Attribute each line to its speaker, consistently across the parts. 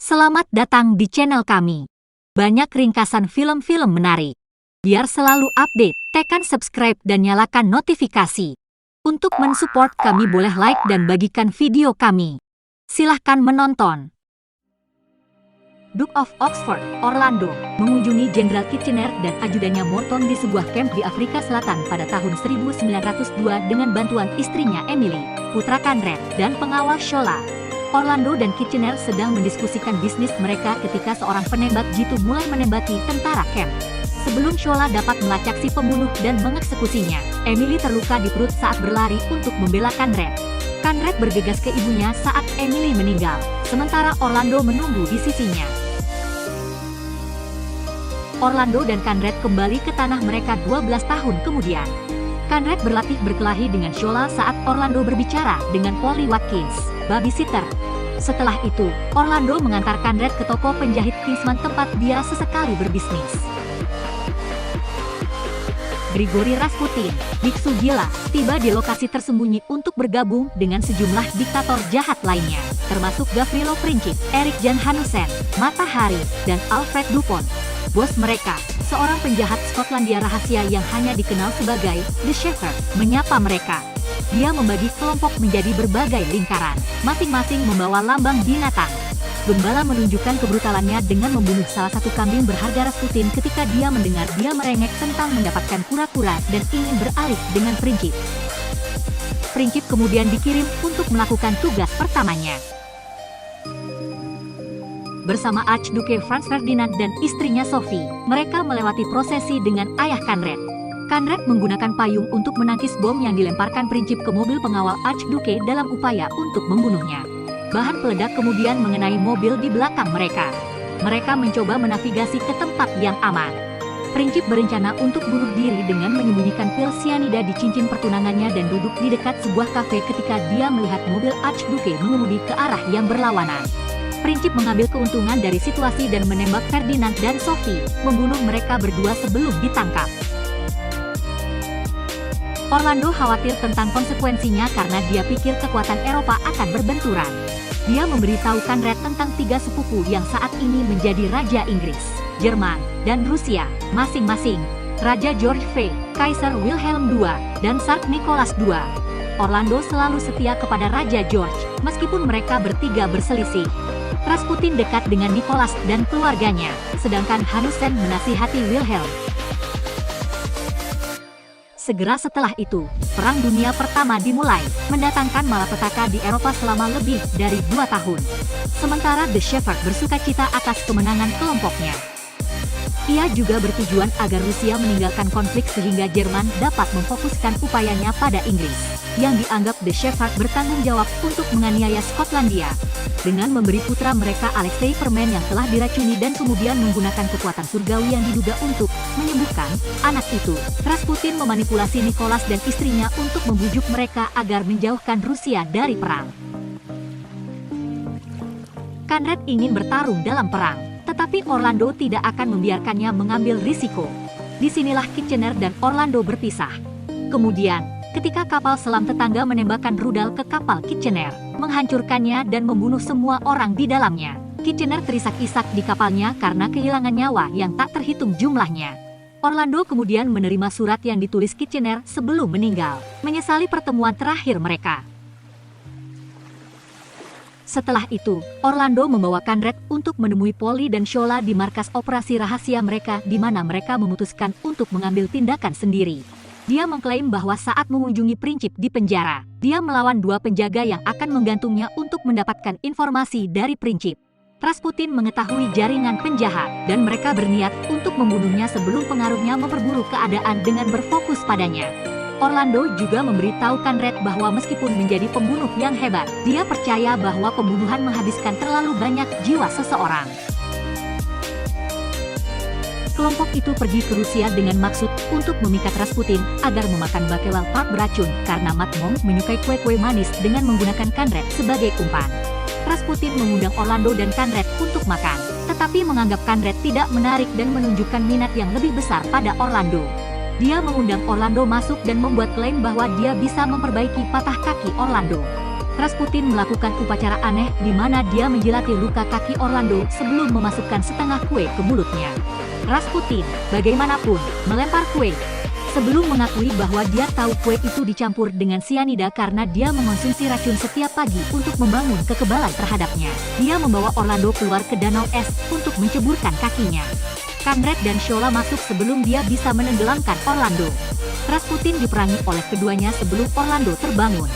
Speaker 1: Selamat datang di channel kami. Banyak ringkasan film-film menarik. Biar selalu update, tekan subscribe dan nyalakan notifikasi. Untuk mensupport kami boleh like dan bagikan video kami. Silahkan menonton. Duke of Oxford, Orlando, mengunjungi Jenderal Kitchener dan ajudannya Morton di sebuah kamp di Afrika Selatan pada tahun 1902 dengan bantuan istrinya Emily, putra Conrad, dan pengawal Shola. Orlando dan Kitchener sedang mendiskusikan bisnis mereka ketika seorang penembak jitu mulai menembaki tentara camp. Sebelum Shola dapat melacak si pembunuh dan mengeksekusinya, Emily terluka di perut saat berlari untuk membela Conrad. Conrad bergegas ke ibunya saat Emily meninggal, sementara Orlando menunggu di sisinya. Orlando dan Conrad kembali ke tanah mereka 12 tahun kemudian. Conrad berlatih berkelahi dengan Shola saat Orlando berbicara dengan Polly Watkins, babysitter. Setelah itu, Orlando mengantar Conrad ke toko penjahit Kingsman tempat dia sesekali berbisnis. Grigory Rasputin, biksu gila, tiba di lokasi tersembunyi untuk bergabung dengan sejumlah diktator jahat lainnya, termasuk Gavrilo Princip, Erik Jan Hanussen, Matahari, dan Alfred Dupont. Bos mereka, seorang penjahat Skotlandia rahasia yang hanya dikenal sebagai The Shepherd, menyapa mereka. Dia membagi kelompok menjadi berbagai lingkaran, masing-masing membawa lambang binatang. Gembala menunjukkan kebrutalannya dengan membunuh salah satu kambing berharga Rasputin ketika dia mendengar dia merengek tentang mendapatkan kura-kura dan ingin beralih dengan Princip. Princip kemudian dikirim untuk melakukan tugas pertamanya. Bersama Archduke Franz Ferdinand dan istrinya Sophie, mereka melewati prosesi dengan ayah Conrad. Conrad menggunakan payung untuk menangkis bom yang dilemparkan Princip ke mobil pengawal Archduke dalam upaya untuk membunuhnya. Bahan peledak kemudian mengenai mobil di belakang mereka. Mereka mencoba menavigasi ke tempat yang aman. Princip berencana untuk bunuh diri dengan menyembunyikan pil sianida di cincin pertunangannya dan duduk di dekat sebuah kafe ketika dia melihat mobil Archduke mengemudi ke arah yang berlawanan. Princip mengambil keuntungan dari situasi dan menembak Ferdinand dan Sophie, membunuh mereka berdua sebelum ditangkap. Orlando khawatir tentang konsekuensinya karena dia pikir kekuatan Eropa akan berbenturan. Dia memberitahu Conrad tentang 3 sepupu yang saat ini menjadi Raja Inggris, Jerman, dan Rusia, masing-masing. Raja George V, Kaisar Wilhelm II, dan Tsar Nicholas II. Orlando selalu setia kepada Raja George, meskipun mereka bertiga berselisih. Rasputin dekat dengan Nicholas dan keluarganya, sedangkan Hanussen menasihati Wilhelm. Segera setelah itu, Perang Dunia Pertama dimulai, mendatangkan malapetaka di Eropa selama lebih dari 2 tahun. Sementara The Shepherd bersukacita atas kemenangan kelompoknya. Ia juga bertujuan agar Rusia meninggalkan konflik sehingga Jerman dapat memfokuskan upayanya pada Inggris, yang dianggap The Shepherd bertanggung jawab untuk menganiaya Skotlandia. Dengan memberi putra mereka Alexei permen yang telah diracuni dan kemudian menggunakan kekuatan surgawi yang diduga untuk menyembuhkan anak itu, Rasputin memanipulasi Nicholas dan istrinya untuk membujuk mereka agar menjauhkan Rusia dari perang. Conrad ingin bertarung dalam perang, tetapi Orlando tidak akan membiarkannya mengambil risiko. Disinilah Kitchener dan Orlando berpisah. Kemudian, ketika kapal selam tetangga menembakkan rudal ke kapal Kitchener, menghancurkannya dan membunuh semua orang di dalamnya, Kitchener terisak-isak di kapalnya karena kehilangan nyawa yang tak terhitung jumlahnya. Orlando kemudian menerima surat yang ditulis Kitchener sebelum meninggal, menyesali pertemuan terakhir mereka. Setelah itu, Orlando membawa Conrad untuk menemui Polly dan Shola di markas operasi rahasia mereka di mana mereka memutuskan untuk mengambil tindakan sendiri. Dia mengklaim bahwa saat mengunjungi Princip di penjara, dia melawan 2 penjaga yang akan menggantungnya untuk mendapatkan informasi dari Princip. Rasputin mengetahui jaringan penjahat, dan mereka berniat untuk membunuhnya sebelum pengaruhnya memperburuk keadaan dengan berfokus padanya. Orlando juga memberitahu Conrad bahwa meskipun menjadi pembunuh yang hebat, dia percaya bahwa pembunuhan menghabiskan terlalu banyak jiwa seseorang. Kelompok itu pergi ke Rusia dengan maksud untuk memikat Rasputin agar memakan Bakewal Park beracun karena Mat Mong menyukai kue-kue manis dengan menggunakan Conrad sebagai umpan. Rasputin mengundang Orlando dan Conrad untuk makan, tetapi menganggap Conrad tidak menarik dan menunjukkan minat yang lebih besar pada Orlando. Dia mengundang Orlando masuk dan membuat klaim bahwa dia bisa memperbaiki patah kaki Orlando. Rasputin melakukan upacara aneh di mana dia menjilati luka kaki Orlando sebelum memasukkan setengah kue ke mulutnya. Rasputin, bagaimanapun, melempar kue. Sebelum mengakui bahwa dia tahu kue itu dicampur dengan sianida karena dia mengonsumsi racun setiap pagi untuk membangun kekebalan terhadapnya. Dia membawa Orlando keluar ke danau es untuk menceburkan kakinya. Conrad dan Shola masuk sebelum dia bisa menenggelamkan Orlando. Rasputin diperangi oleh keduanya sebelum Orlando terbangun.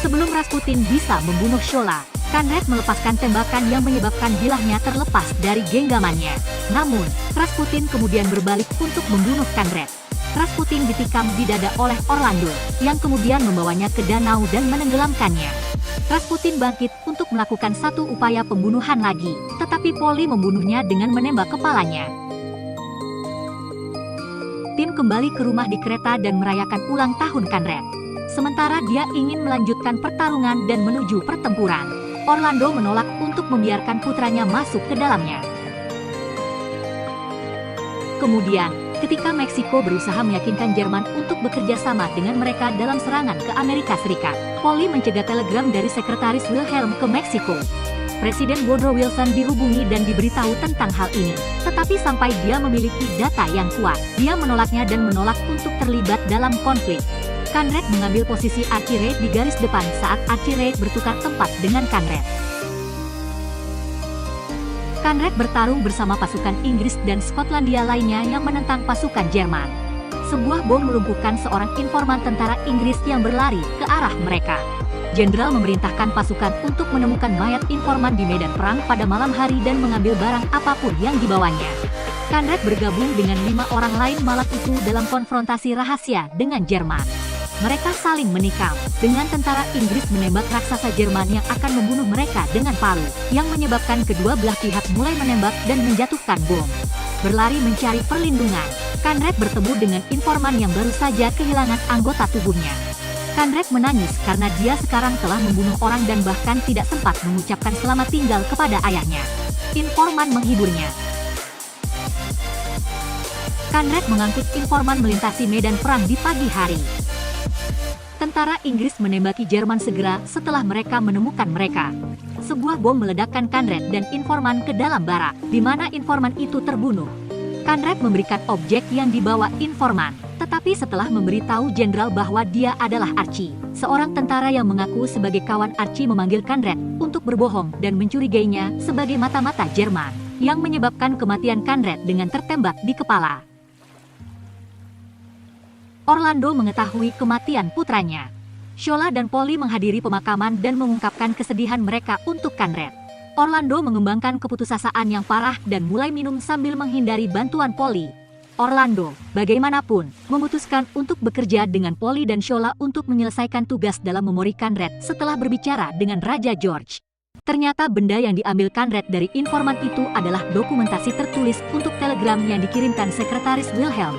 Speaker 1: Sebelum Rasputin bisa membunuh Shola, Conrad melepaskan tembakan yang menyebabkan bilahnya terlepas dari genggamannya. Namun, Rasputin kemudian berbalik untuk membunuh Conrad. Rasputin ditikam di dada oleh Orlando, yang kemudian membawanya ke danau dan menenggelamkannya. Rasputin bangkit untuk melakukan satu upaya pembunuhan lagi, tetapi Polly membunuhnya dengan menembak kepalanya. Tim kembali ke rumah di kereta dan merayakan ulang tahun Conrad. Sementara dia ingin melanjutkan pertarungan dan menuju pertempuran, Orlando menolak untuk membiarkan putranya masuk ke dalamnya. Kemudian, ketika Meksiko berusaha meyakinkan Jerman untuk bekerja sama dengan mereka dalam serangan ke Amerika Serikat, Polly mencegah telegram dari Sekretaris Wilhelm ke Meksiko. Presiden Woodrow Wilson dihubungi dan diberitahu tentang hal ini, tetapi sampai dia memiliki data yang kuat, dia menolaknya dan menolak untuk terlibat dalam konflik. Conrad mengambil posisi Archie Reid di garis depan saat Archie Reid bertukar tempat dengan Conrad. Conrad bertarung bersama pasukan Inggris dan Skotlandia lainnya yang menentang pasukan Jerman. Sebuah bom melumpuhkan seorang informan tentara Inggris yang berlari ke arah mereka. Jenderal memerintahkan pasukan untuk menemukan mayat informan di medan perang pada malam hari dan mengambil barang apapun yang dibawanya. Conrad bergabung dengan 5 orang lain malam itu dalam konfrontasi rahasia dengan Jerman. Mereka saling menikam, dengan tentara Inggris menembak raksasa Jerman yang akan membunuh mereka dengan palu, yang menyebabkan kedua belah pihak mulai menembak dan menjatuhkan bom. Berlari mencari perlindungan, Conrad bertemu dengan informan yang baru saja kehilangan anggota tubuhnya. Conrad menangis karena dia sekarang telah membunuh orang dan bahkan tidak sempat mengucapkan selamat tinggal kepada ayahnya. Informan menghiburnya. Conrad mengangkut informan melintasi medan perang di pagi hari. Tentara Inggris menembaki Jerman segera setelah mereka menemukan mereka. Sebuah bom meledakkan Conrad dan informan ke dalam barak, di mana informan itu terbunuh. Conrad memberikan objek yang dibawa informan, tetapi setelah memberitahu jenderal bahwa dia adalah Archie, seorang tentara yang mengaku sebagai kawan Archie memanggil Conrad untuk berbohong dan mencurigainya sebagai mata-mata Jerman, yang menyebabkan kematian Conrad dengan tertembak di kepala. Orlando mengetahui kematian putranya. Shola dan Polly menghadiri pemakaman dan mengungkapkan kesedihan mereka untuk Conrad. Orlando mengembangkan keputusasaan yang parah dan mulai minum sambil menghindari bantuan Polly. Orlando, bagaimanapun, memutuskan untuk bekerja dengan Polly dan Shola untuk menyelesaikan tugas dalam memori Conrad setelah berbicara dengan Raja George. Ternyata benda yang diambil Conrad dari informan itu adalah dokumentasi tertulis untuk telegram yang dikirimkan Sekretaris Wilhelm.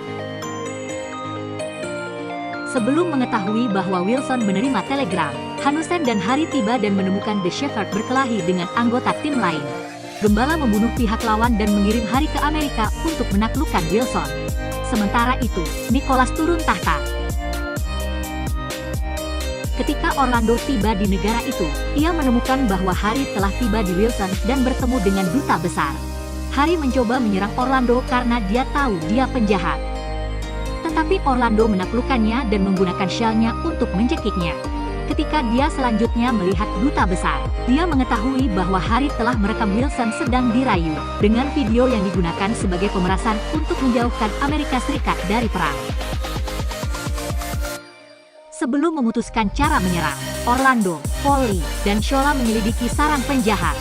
Speaker 1: Sebelum mengetahui bahwa Wilson menerima telegram, Hanussen dan Harry tiba dan menemukan The Shepherd berkelahi dengan anggota tim lain. Gembala membunuh pihak lawan dan mengirim Harry ke Amerika untuk menaklukkan Wilson. Sementara itu, Nicholas turun tahta. Ketika Orlando tiba di negara itu, ia menemukan bahwa Harry telah tiba di Wilson dan bertemu dengan duta besar. Harry mencoba menyerang Orlando karena dia tahu dia penjahat. Tetapi Orlando menaklukkannya dan menggunakan shell-nya untuk mencekiknya. Ketika dia selanjutnya melihat duta besar, dia mengetahui bahwa Harry telah merekam Wilson sedang dirayu, dengan video yang digunakan sebagai pemerasan untuk menjauhkan Amerika Serikat dari perang. Sebelum memutuskan cara menyerang, Orlando, Polly, dan Shola menyelidiki sarang penjahat.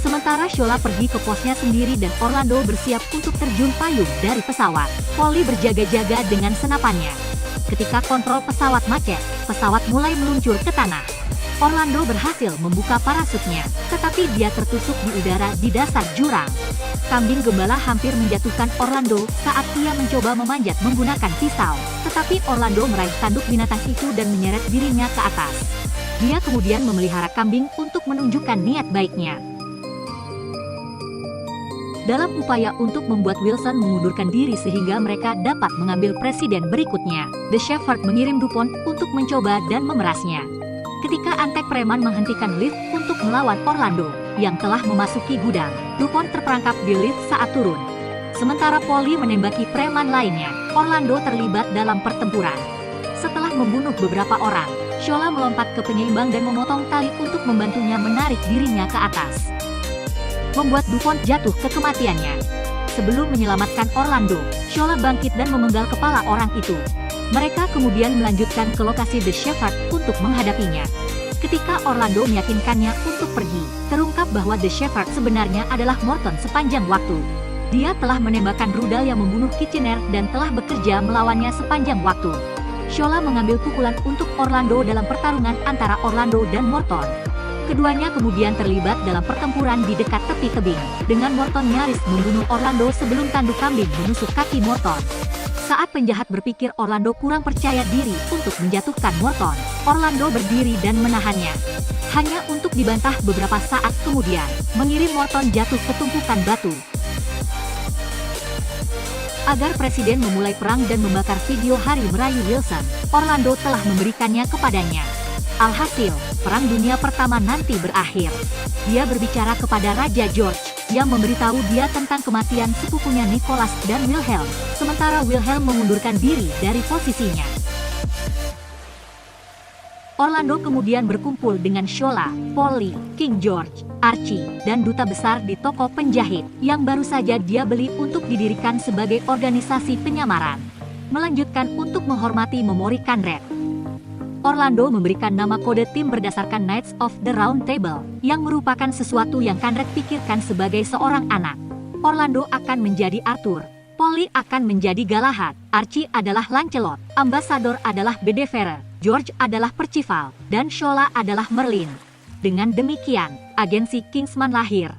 Speaker 1: Sementara Shola pergi ke posnya sendiri dan Orlando bersiap untuk terjun payung dari pesawat. Polly berjaga-jaga dengan senapannya. Ketika kontrol pesawat macet, pesawat mulai meluncur ke tanah. Orlando berhasil membuka parasutnya, tetapi dia tertusuk di udara di dasar jurang. Kambing gembala hampir menjatuhkan Orlando saat ia mencoba memanjat menggunakan pisau, tetapi Orlando meraih tanduk binatang itu dan menyeret dirinya ke atas. Dia kemudian memelihara kambing untuk menunjukkan niat baiknya. Dalam upaya untuk membuat Wilson mengundurkan diri sehingga mereka dapat mengambil presiden berikutnya, The Shepherd mengirim Dupont untuk mencoba dan memerasnya. Ketika antek preman menghentikan lift untuk melawan Orlando, yang telah memasuki gudang, DuPont terperangkap di lift saat turun. Sementara Polly menembaki preman lainnya, Orlando terlibat dalam pertempuran. Setelah membunuh beberapa orang, Shola melompat ke penyeimbang dan memotong tali untuk membantunya menarik dirinya ke atas, membuat DuPont jatuh ke kematiannya. Sebelum menyelamatkan Orlando, Shola bangkit dan memenggal kepala orang itu. Mereka kemudian melanjutkan ke lokasi The Shepherd untuk menghadapinya. Ketika Orlando meyakinkannya untuk pergi, terungkap bahwa The Shepherd sebenarnya adalah Morton sepanjang waktu. Dia telah menembakkan rudal yang membunuh Kitchener dan telah bekerja melawannya sepanjang waktu. Shola mengambil pukulan untuk Orlando dalam pertarungan antara Orlando dan Morton. Keduanya kemudian terlibat dalam pertempuran di dekat tepi tebing, dengan Morton nyaris membunuh Orlando sebelum tanduk kambing menusuk kaki Morton. Saat penjahat berpikir Orlando kurang percaya diri untuk menjatuhkan Morton, Orlando berdiri dan menahannya. Hanya untuk dibantah beberapa saat kemudian, mengirim Morton jatuh ke tumpukan batu. Agar Presiden memulai perang dan membakar video hari merayu Wilson, Orlando telah memberikannya kepadanya. Alhasil, Perang Dunia Pertama nanti berakhir. Dia berbicara kepada Raja George, yang memberitahu dia tentang kematian sepupunya Nicholas dan Wilhelm, sementara Wilhelm mengundurkan diri dari posisinya. Orlando kemudian berkumpul dengan Shola, Polly, King George, Archie, dan duta besar di toko penjahit, yang baru saja dia beli untuk didirikan sebagai organisasi penyamaran. Melanjutkan untuk menghormati memori Conrad. Orlando memberikan nama kode tim berdasarkan Knights of the Round Table, yang merupakan sesuatu yang Conrad pikirkan sebagai seorang anak. Orlando akan menjadi Arthur, Polly akan menjadi Galahad, Archie adalah Lancelot, Ambassador adalah Bedivere, George adalah Percival, dan Shola adalah Merlin. Dengan demikian, agensi Kingsman lahir.